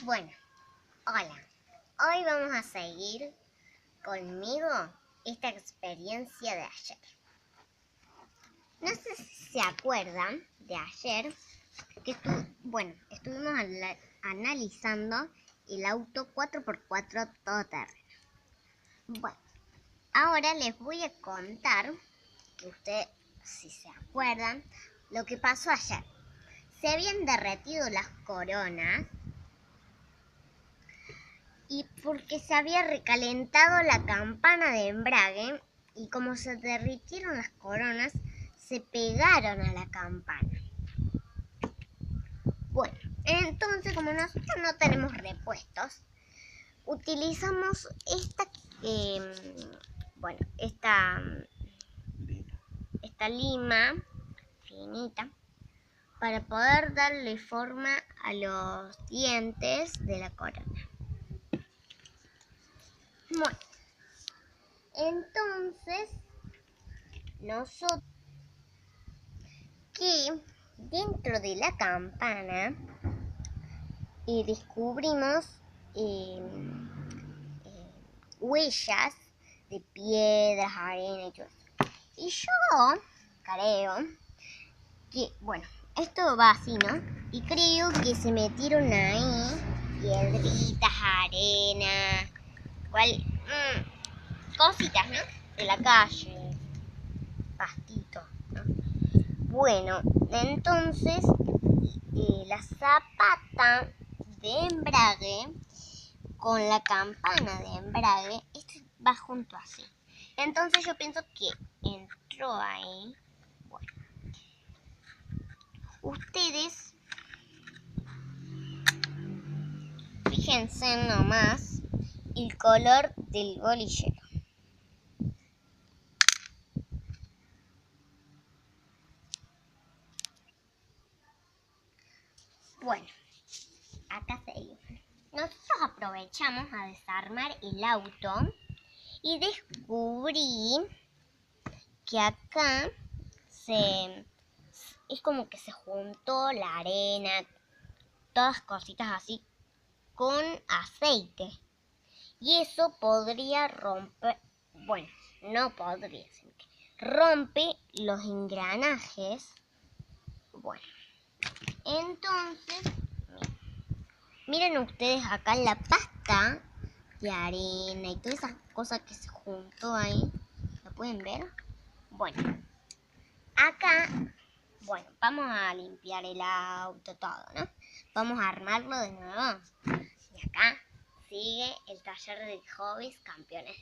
Bueno, hola. Hoy vamos a seguir conmigo esta experiencia de ayer. No sé si se acuerdan de ayer que estuvimos analizando el auto 4x4 todoterreno. Bueno, ahora les voy a contar, que ustedes, si se acuerdan, lo que pasó ayer. Se habían derretido las coronas y porque se había recalentado la campana de embrague y como se derritieron las coronas, se pegaron a la campana. Bueno, entonces como nosotros no tenemos repuestos, utilizamos esta lima finita para poder darle forma a los dientes de la corona. Bueno, entonces nosotros que dentro de la campana descubrimos huellas de piedras, arena y todo eso. Y yo creo que, esto va así, ¿no? Y creo que se metieron ahí piedritas, arena, cositas, ¿no? De la calle, pastito, ¿no? Bueno, entonces la zapata de embrague con la campana de embrague, esto va junto así. Entonces yo pienso que entró ahí. Bueno, ustedes fíjense nomás el color del bolillero. Bueno, acá seguimos. Nosotros aprovechamos a desarmar el auto y descubrí que acá es como que se juntó la arena, todas cositas así con aceite. Y eso podría romper, no podría, rompe los engranajes. Bueno, entonces, miren ustedes acá la pasta de arena y todas esas cosas que se juntó ahí. ¿Lo pueden ver? Bueno, acá, vamos a limpiar el auto, todo, ¿no? Vamos a armarlo de nuevo. Y acá sigue el taller de hobbies campeones.